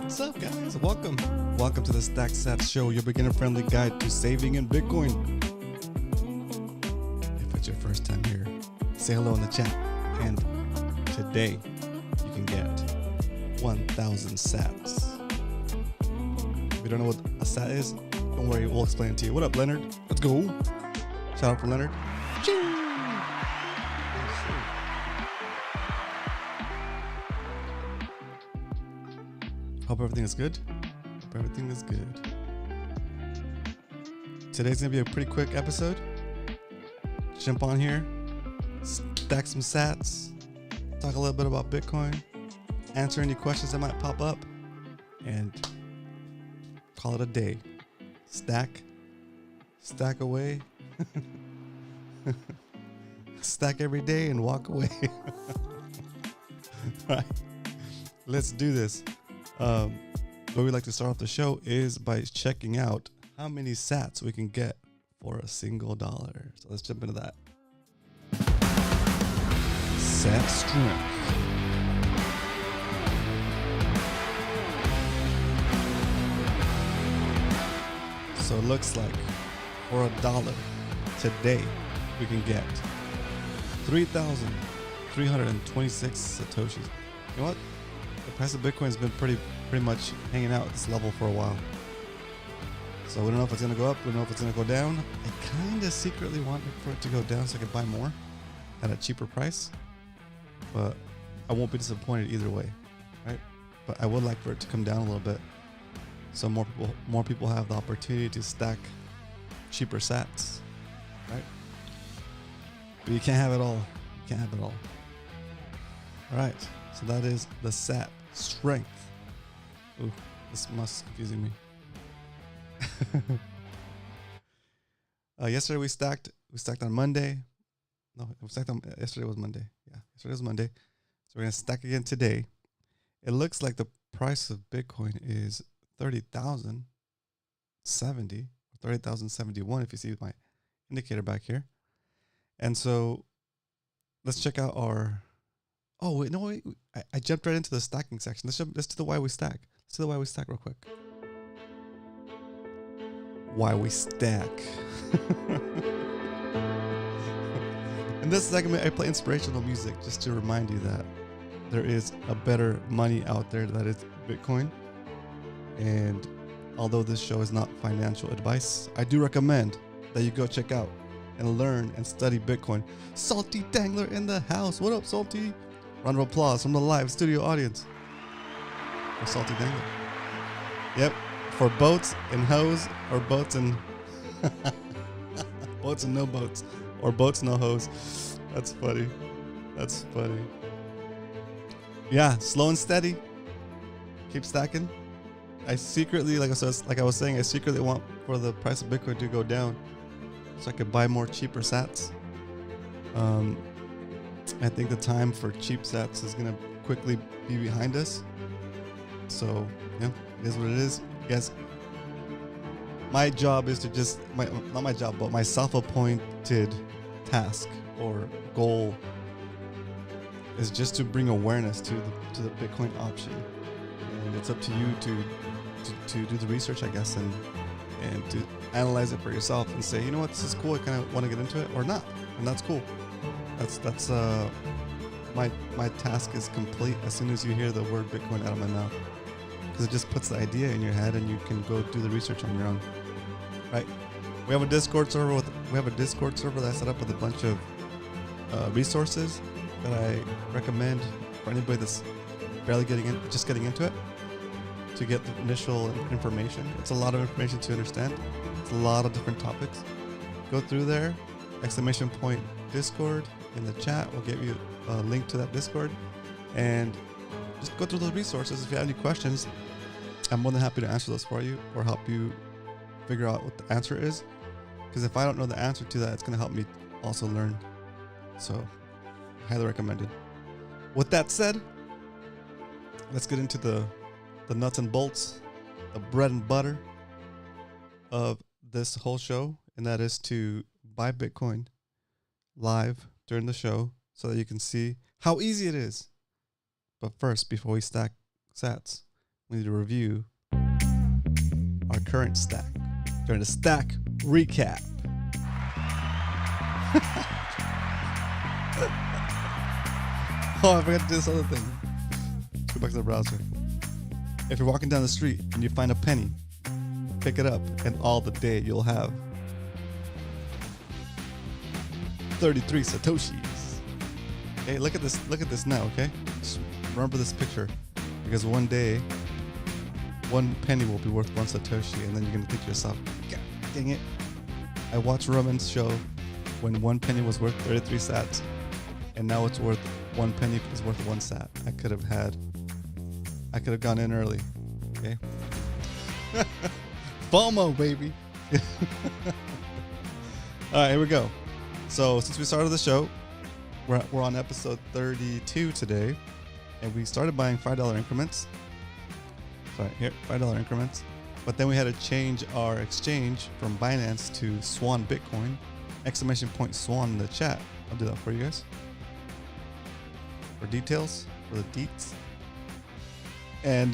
What's up, guys? Welcome to the SATS Show, your beginner-friendly guide to saving in Bitcoin. If it's your first time here, say hello in the chat. And today, you can get 1,000 SATs. If you don't know what a SAT is, don't worry, we'll explain it to you. What up, Leonard? Let's go. Shout out for Leonard. Hope everything is good. Today's gonna be a pretty quick episode. Jump on here, stack some sats, talk a little bit about Bitcoin, answer any questions that might pop up, and call it a day. Stack away. Stack every day and walk away. Right. Let's do this. What we like to start off the show is by checking out how many sats we can get for a single dollar. So let's jump into that. Sat strength. So it looks like for $1 today we can get 3,326 satoshis. You know what? The price of Bitcoin has been pretty much hanging out at this level for a while. So we don't know if it's going to go up. We don't know if it's going to go down. I kind of secretly want for it to go down so I can buy more at a cheaper price. But I won't be disappointed either way, right? But I would like for it to come down a little bit so more people have the opportunity to stack cheaper sats, right? But you can't have it all. All right. So that is the SAT strength. Ooh, this must be confusing me. Yesterday we stacked on Monday. No, yesterday was Monday. Yeah, yesterday was Monday. So we're gonna stack again today. It looks like the price of Bitcoin is 30,070 or 30,071 if you see my indicator back here. And so let's check out our. Oh wait, no wait! I jumped right into the stacking section. Let's do the why we stack. Let's do the why we stack real quick. Why we stack. In this segment, I play inspirational music just to remind you that there is a better money out there that is Bitcoin. And although this show is not financial advice, I do recommend that you go check out and learn and study Bitcoin. Salty Dangler in the house. What up, Salty? Round of applause from the live studio audience for Salty Dangler. Yep, for boats and hoes, or boats and boats and no boats, or boats no hoes. That's funny. Yeah, slow and steady. Keep stacking. I secretly, like I was saying, I secretly want for the price of Bitcoin to go down so I could buy more cheaper sats. I think the time for cheap sats is going to quickly be behind us. So, yeah, it is what it is. Guys, my job is to just, not my job, but my self-appointed task or goal is just to bring awareness to the Bitcoin option. And it's up to you to do the research, I guess, and to analyze it for yourself and say, you know what, this is cool, I kind of want to get into it, or not. And that's cool. That's my task is complete as soon as you hear the word Bitcoin out of my mouth, because it just puts the idea in your head and you can go do the research on your own, right? We have a Discord server that I set up with a bunch of resources that I recommend for anybody that's barely getting into it to get the initial information. It's a lot of information to understand. It's a lot of different topics. Go through there, ! Discord in the chat. We'll give you a link to that Discord and just go through those resources. If you have any questions, I'm more than happy to answer those for you or help you figure out what the answer is, because if I don't know the answer to that, it's going to help me also learn. So highly recommended. With that said, let's get into the nuts and bolts, the bread and butter of this whole show, and that is to buy Bitcoin live during the show so that you can see how easy it is. But first, before we stack sats, we need to review our current stack during the stack recap. Oh, I forgot to do this other thing. Let's go back to the browser. If you're walking down the street and you find a penny, pick it up, and all the day you'll have 33 satoshis. Okay, look at this. Look at this now. Okay, just remember this picture, because one day, 1 penny will be worth 1 satoshi, and then you're gonna think to yourself, God dang it! I watched Roman's show when 1 penny was worth 33 sats, and now it's worth 1 penny is worth 1 sat. I could have gone in early. Okay. FOMO, baby. All right, here we go. So since we started the show, we're on episode 32 today, and we started buying $5 increments. Sorry, here, $5 increments. But then we had to change our exchange from Binance to Swan Bitcoin. Exclamation point Swan in the chat. I'll do that for you guys. For details, for the deets. And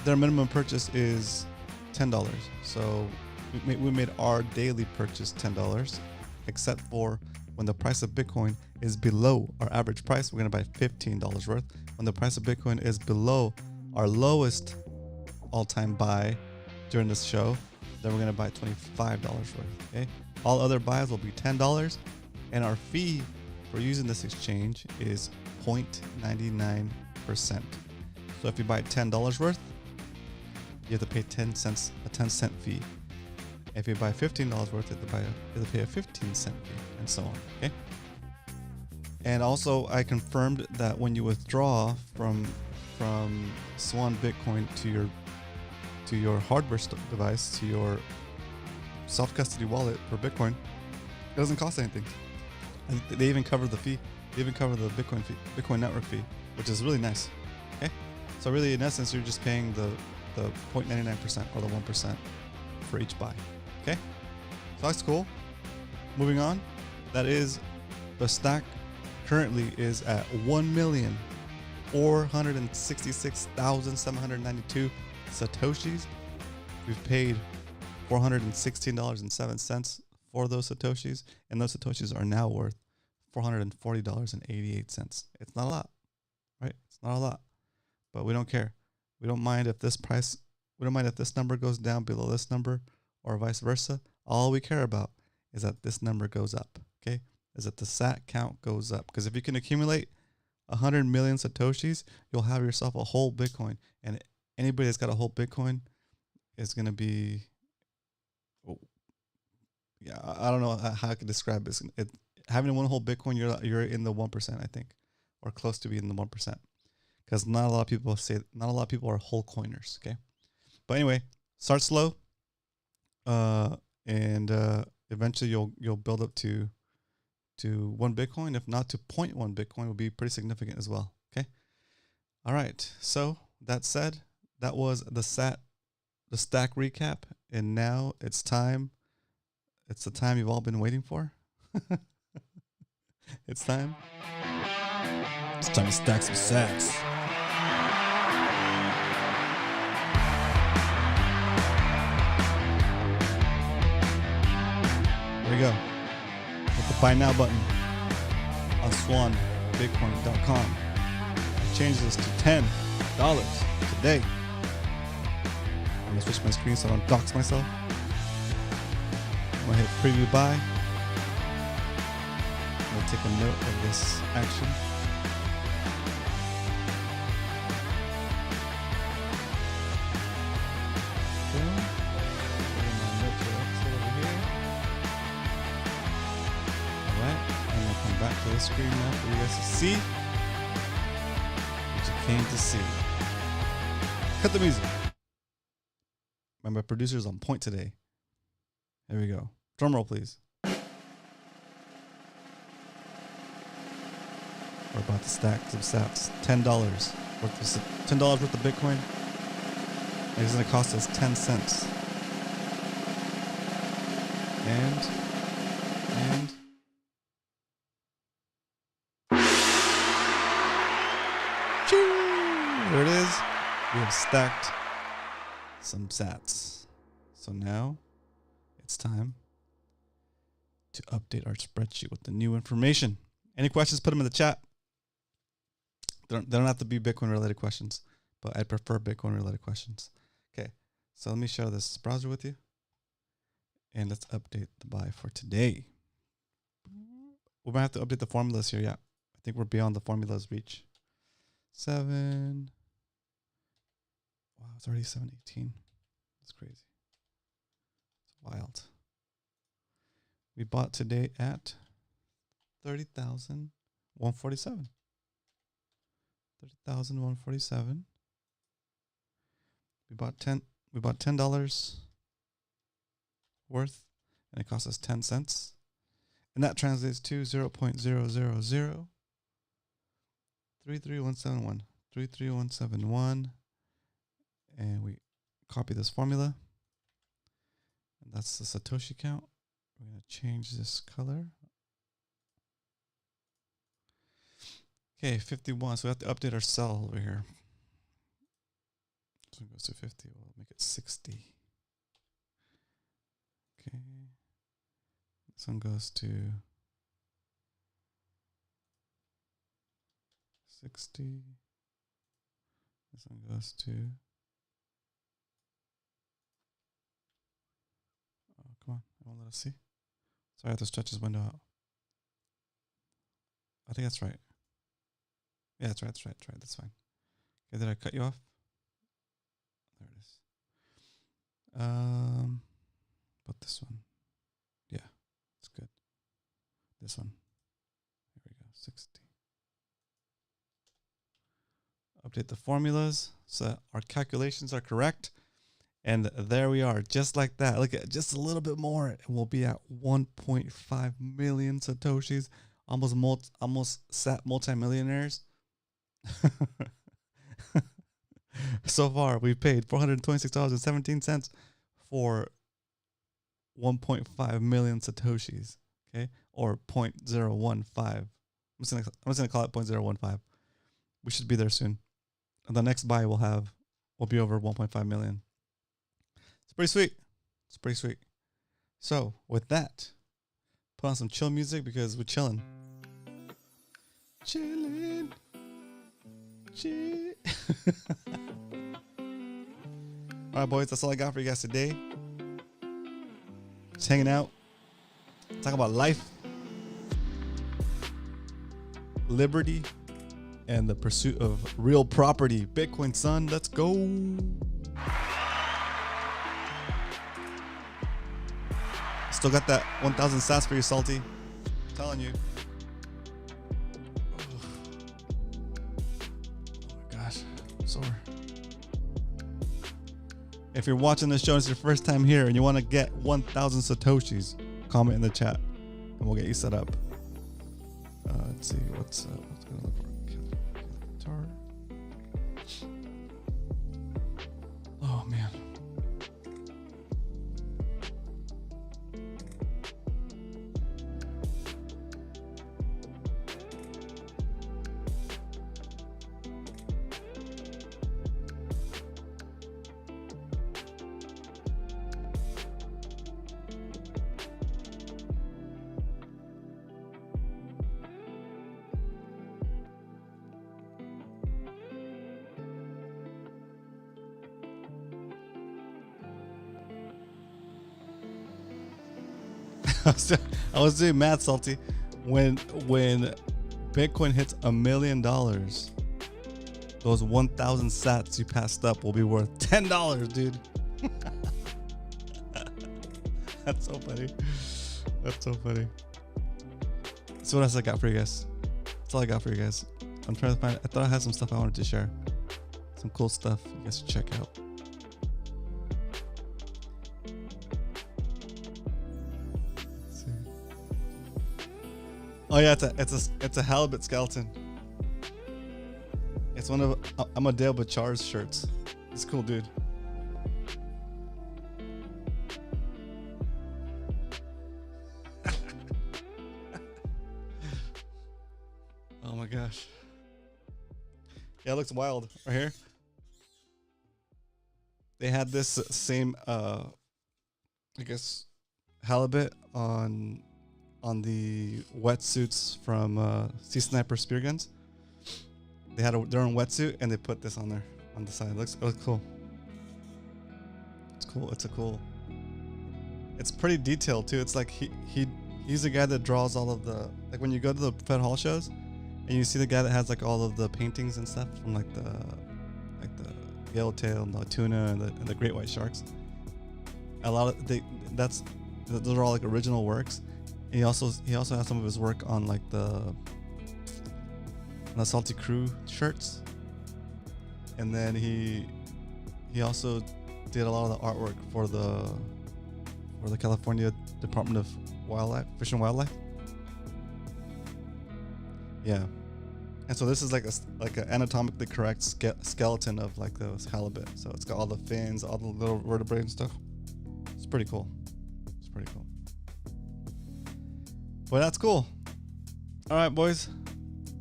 their minimum purchase is $10. So we made our daily purchase $10, except for when the price of Bitcoin is below our average price, we're going to buy $15 worth. When the price of Bitcoin is below our lowest all-time buy during this show, then we're going to buy $25 worth. Okay. All other buys will be $10, and our fee for using this exchange is 0.99%. So if you buy $10 worth, you have to pay 10 cents, a 10-cent fee. If you buy $15 worth, you have to pay a 15-cent fee, and so on. Okay. And also, I confirmed that when you withdraw from Swan Bitcoin to your hardware device, to your self-custody wallet for Bitcoin, it doesn't cost anything. And they even cover the fee. They even cover the Bitcoin fee, Bitcoin network fee, which is really nice. Okay. So really, in essence, you're just paying the 0.99% or the 1% for each buy. Okay, so that's cool. Moving on, that is the stack currently is at 1,466,792 satoshis. We've paid $416.07 for those satoshis, and those satoshis are now worth $440.88. It's not a lot, right? It's not a lot, but we don't care. We don't mind if this number goes down below this number, or vice versa. All we care about is that this number goes up, okay? Is that the sat count goes up. Because if you can accumulate 100 million satoshis, you'll have yourself a whole Bitcoin. And anybody that's got a whole Bitcoin is going to be, I don't know how I can describe this. Having one whole Bitcoin, you're in the 1%, I think, or close to being in the 1%. Because not a lot of people are whole coiners, okay? But anyway, start slow. And eventually you'll build up to 1 Bitcoin. If not to 0.1 Bitcoin, will be pretty significant as well. Okay. All right. So that said, that was the stack recap, and now it's time. It's the time you've all been waiting for. It's time. It's time to stack some sats. There we go. Hit the buy now button on swanbitcoin.com. I changed this to $10 today. I'm going to switch my screen so I don't dox myself. I'm going to hit preview buy. I'm going to take a note of this action. Back to the screen now for you guys to see what you came to see. Cut the music. My producer's on point today. Here we go. Drum roll, please. We're about to stack some sats. $10 worth of Bitcoin. It's going to cost us 10 cents. And there it is. we have stacked some SATs. So now it's time to update our spreadsheet with the new information. Any questions, put them in the chat. They don't have to be Bitcoin related questions, but I prefer Bitcoin related questions. Okay, so let me share this browser with you. And let's update the buy for today. We might have to update the formulas here. Yeah, I think we're beyond the formulas reach. 7. Wow, it's already 7:18. That's crazy. It's wild. We bought today at 30,147. 30,147. We bought $10 worth, and it cost us 10 cents. And that translates to 0.000 33171. 33171. And we copy this formula. And that's the Satoshi count. We're going to change this color. Okay, 51. So we have to update our cell over here. So it goes to 50. We'll make it 60. Okay. This one goes to 60. This one goes to... Oh, come on. It won't let us see. Sorry, I have to stretch this window out. I think that's right. Yeah, that's right. That's fine. Okay, did I cut you off? There it is. But this one. Yeah, it's good. This one. Here we go. 60. Update the formulas so our calculations are correct. And there we are, just like that. Look at just a little bit more, and we'll be at 1.5 million Satoshis. Almost multi-millionaires. So far, we've paid $426.17 for 1.5 million Satoshis. Okay, or 0.015. I'm just gonna call it 0.015. We should be there soon. And the next buy will be over 1.5 million. It's pretty sweet. It's pretty sweet. So with that, put on some chill music because we're chilling. Chilling. Chill. All right, boys. That's all I got for you guys today. Just hanging out. Talking about life, liberty, and the pursuit of real property. Bitcoin, son. Let's go. Still got that 1,000 sats for you, Salty. I'm telling you. Oh my gosh. I'm sore. If you're watching this show and it's your first time here and you want to get 1,000 Satoshis, comment in the chat and we'll get you set up. Let's see. What's going to look for? Guitar. Oh, man. I was doing math, Salty. When Bitcoin hits $1 million, those 1,000 sats you passed up will be worth $10, dude. That's so funny. That's so funny. So what else I got for you guys? That's all I got for you guys. I'm trying to find. I thought I had some stuff I wanted to share. Some cool stuff you guys should check out. Oh yeah, it's a halibut skeleton. It's one of Amadeo Bachar's shirts. It's cool, dude. Oh my gosh. Yeah, it looks wild right here. they had this same I guess halibut on the wetsuits from Sea Sniper spear guns. They had their own wetsuit and they put this on there on the side. It looks cool. It's cool. It's pretty detailed too. It's like he's the guy that draws all of the, like when you go to the Fed Hall shows and you see the guy that has like all of the paintings and stuff from like the yellowtail and the tuna and the great white sharks. A lot of those are all like original works. And he also has some of his work on like the Salty Crew shirts. And then he also did a lot of the artwork for the California Department of Fish and Wildlife. Yeah, and so this is like an anatomically correct skeleton of like those halibut. So it's got all the fins, all the little vertebrae and stuff. It's pretty cool. But that's cool. All right, boys,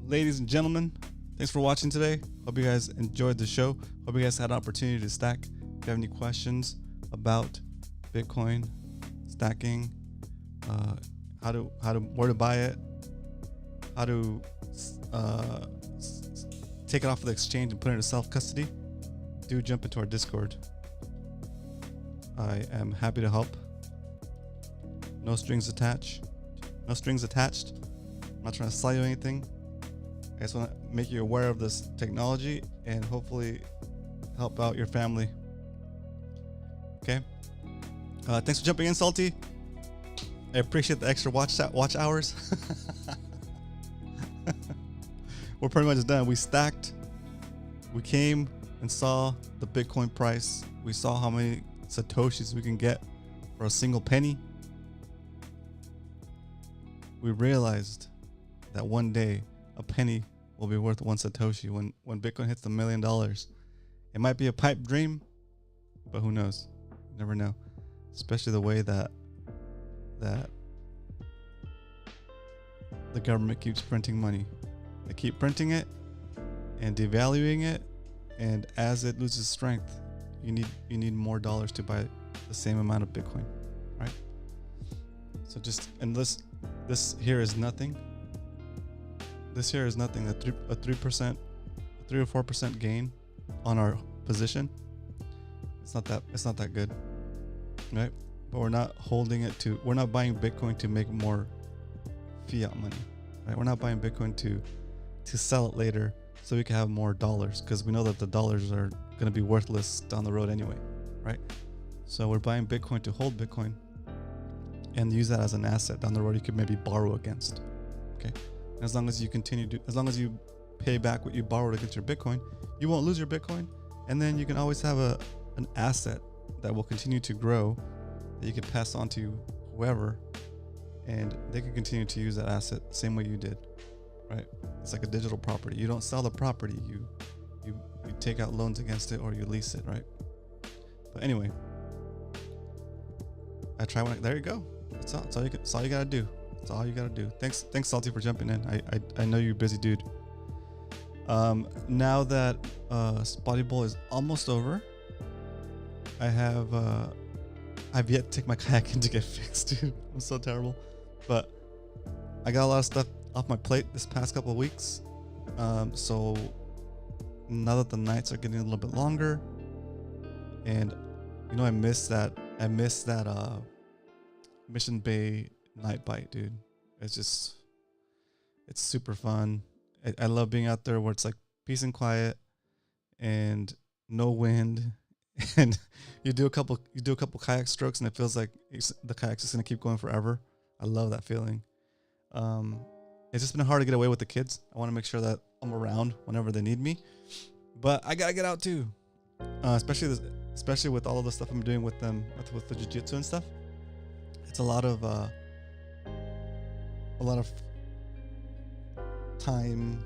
ladies and gentlemen, thanks for watching today. Hope you guys enjoyed the show. Hope you guys had an opportunity to stack. If you have any questions about Bitcoin stacking, where to buy it, how to take it off of the exchange and put it into self-custody, do jump into our Discord. I am happy to help. No strings attached. I'm not trying to sell you anything. I just want to make you aware of this technology and hopefully help out your family. Okay. Thanks for jumping in, Salty. I appreciate the extra watch hours. We're pretty much done. We stacked. We came and saw the Bitcoin price. We saw how many Satoshis we can get for a single penny. We realized that one day a penny will be worth one Satoshi when Bitcoin hits $1 million. It might be a pipe dream, but who knows? You never know. Especially the way that the government keeps printing money. They keep printing it and devaluing it, and as it loses strength, you need more dollars to buy the same amount of Bitcoin, right? So this here is nothing. This here is nothing. A 3 or 4% gain on our position. It's not that good, right? But we're not buying Bitcoin to make more fiat money, right? We're not buying Bitcoin to sell it later so we can have more dollars, because we know that the dollars are going to be worthless down the road anyway, right? So we're buying Bitcoin to hold Bitcoin and use that as an asset down the road you could maybe borrow against. Okay, and as long as you pay back what you borrowed against your Bitcoin, you won't lose your Bitcoin, and then you can always have an asset that will continue to grow that you can pass on to whoever, and they can continue to use that asset the same way you did, right? It's like a digital property. You don't sell the property, you take out loans against it or you lease it, right? But anyway, there you go. That's all you gotta do. That's all you gotta do. Thanks Salty for jumping in. I know you're a busy dude. Now that Spotty Bowl is almost over, I've yet to take my kayak in to get fixed, dude. I'm so terrible. But I got a lot of stuff off my plate this past couple of weeks. So now that the nights are getting a little bit longer, and I miss that Mission Bay night bite, dude. It's super fun. I love being out there where it's like peace and quiet and no wind, and you do a couple kayak strokes and it feels like the kayak's just gonna keep going forever. I love that feeling. It's just been hard to get away with the kids. I want to make sure that I'm around whenever they need me, but I gotta get out too, especially with all of the stuff I'm doing with them with the jiu-jitsu and stuff. It's a lot of time,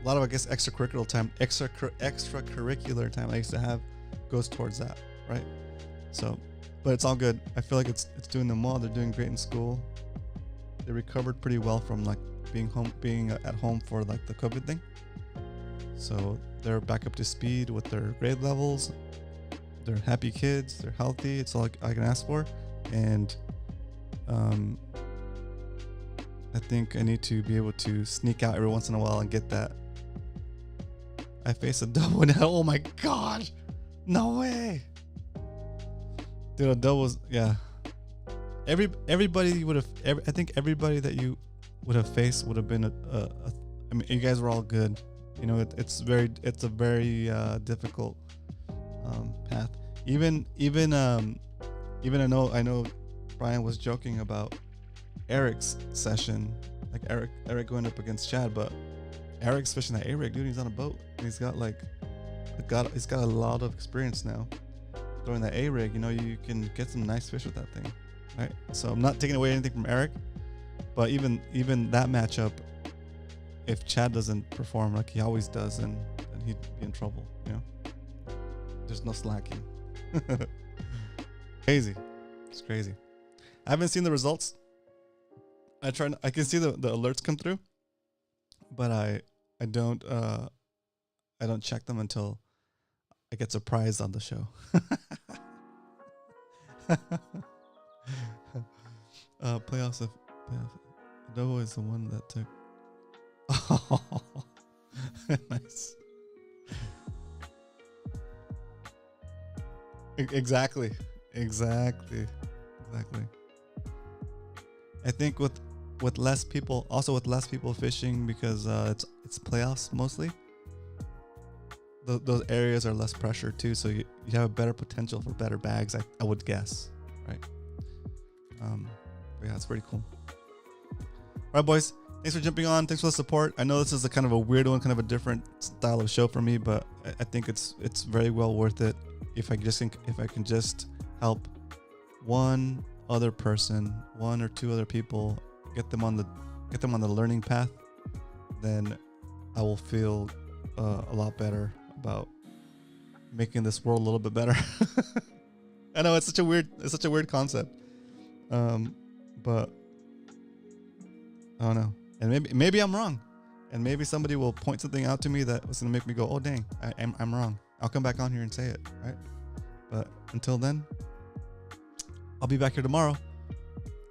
I guess extracurricular time I used to have goes towards that, right? So, but it's all good. I feel like it's doing them well. They're doing great in school. They recovered pretty well from like being at home for like the COVID thing. So they're back up to speed with their grade levels, they're happy kids. They're healthy. It's all I can ask for. And I think I need to be able to sneak out every once in a while and get that. I face a double now. Oh my gosh. No way. Dude, a double was, yeah. Everybody would have, I think everybody that you would have faced would have been I mean, you guys were all good. You know, it's a very difficult path. Even I know Brian was joking about Eric's session, like Eric going up against Chad, but Eric's fishing that A-rig, dude. He's on a boat. And he's got a lot of experience now throwing that A-rig. You know, you can get some nice fish with that thing, right? So I'm not taking away anything from Eric, but even that matchup, if Chad doesn't perform like he always does, then he'd be in trouble. You know, there's no slacking. Crazy, it's crazy. I haven't seen the results. I can see the alerts come through, but I don't check them until I get surprised on the show. Playoffs. Adobo is the one that took. Oh, nice. Exactly. I think with less people, fishing, because it's playoffs mostly. Those areas are less pressure too, so you have a better potential for better bags. I would guess, right? But yeah, it's pretty cool. All right, boys. Thanks for jumping on. Thanks for the support. I know this is a kind of a weird one, kind of a different style of show for me, but I think it's very well worth it. If I can just help one other person, one or two other people, get them on the learning path, then I will feel a lot better about making this world a little bit better. I know it's such a weird concept, but I don't know. And maybe I'm wrong, and maybe somebody will point something out to me that was gonna make me go, oh dang, I'm wrong. I'll come back on here and say it, right? But until then, I'll be back here tomorrow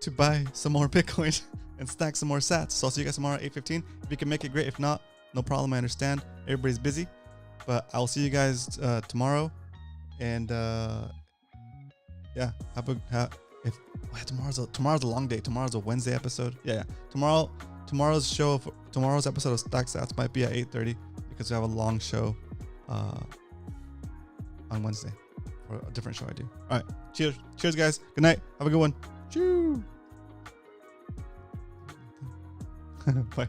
to buy some more Bitcoin and stack some more SATs. So I'll see you guys tomorrow at 8:15. If you can make it, great. If not, no problem. I understand. Everybody's busy, but I'll see you guys tomorrow. And yeah, tomorrow's a long day. Tomorrow's a Wednesday episode. Yeah. Tomorrow's episode of Stack Sats might be at 8:30 because we have a long show on Wednesday for a different show I do. All right. Cheers, guys. Good night. Have a good one. Chew. Bye.